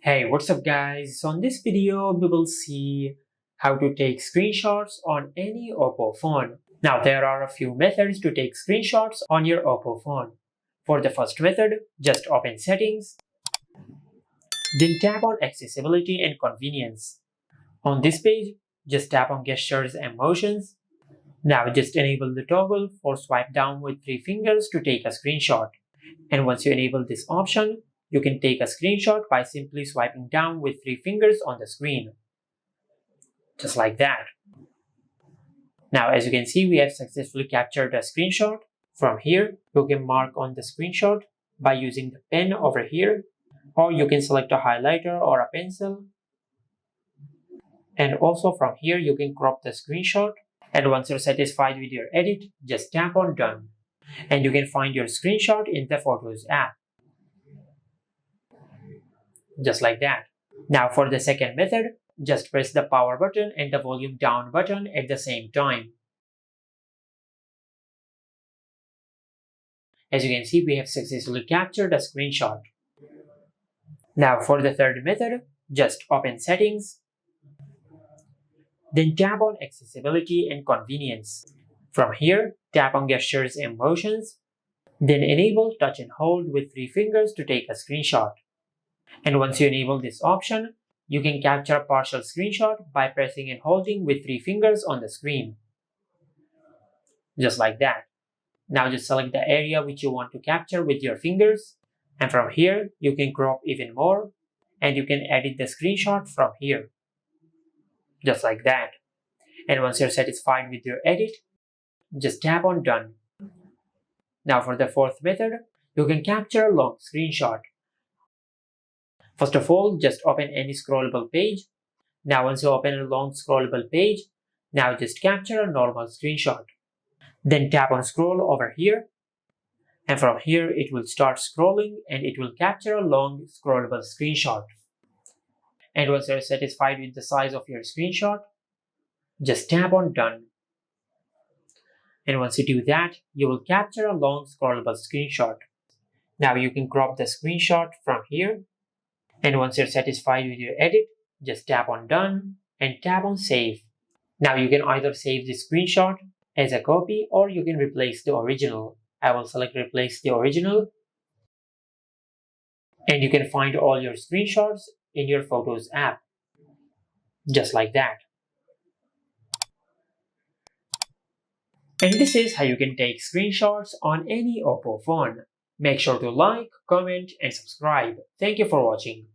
Hey, what's up guys? So in this video, we will see how to take screenshots on any Oppo phone. Now there are a few methods to take screenshots on your Oppo phone. For the first method, just open settings, then tap on accessibility and convenience. On this page, just tap on gestures and motions. Now just enable the toggle for swipe down with 3 fingers to take a screenshot. And once you enable this option, you can take a screenshot by simply swiping down with 3 fingers on the screen. Just like that. Now as you can see, we have successfully captured a screenshot. From here, you can mark on the screenshot by using the pen over here, or you can select a highlighter or a pencil. And also from here, you can crop the screenshot. And once you're satisfied with your edit, just tap on done. And you can find your screenshot in the Photos app. Just like that. Now for the second method, just press the power button and the volume down button at the same time. As you can see, we have successfully captured a screenshot. Now for the third method, just open settings, then tap on accessibility and convenience. From here, tap on gestures and motions, then enable touch and hold with 3 fingers to take a screenshot. And once you enable this option, you can capture a partial screenshot by pressing and holding with 3 fingers on the screen. Just like that. Now just select the area which you want to capture with your fingers, and from here you can crop even more, and you can edit the screenshot from here. Just like that. And once you're satisfied with your edit, just tap on done. Now for the fourth method, you can capture a long screenshot. First of all, just open any scrollable page. Now once you open a long scrollable page, now just capture a normal screenshot. Then tap on scroll over here, and from here it will start scrolling and it will capture a long scrollable screenshot. And once you're satisfied with the size of your screenshot, just tap on done. And once you do that, you will capture a long scrollable screenshot. Now you can crop the screenshot from here. And once you're satisfied with your edit, just tap on done and tap on save. Now you can either save the screenshot as a copy or you can replace the original. I will select replace the original. And you can find all your screenshots in your Photos app. Just like that. And this is how you can take screenshots on any Oppo phone. Make sure to like, comment and subscribe. Thank you for watching.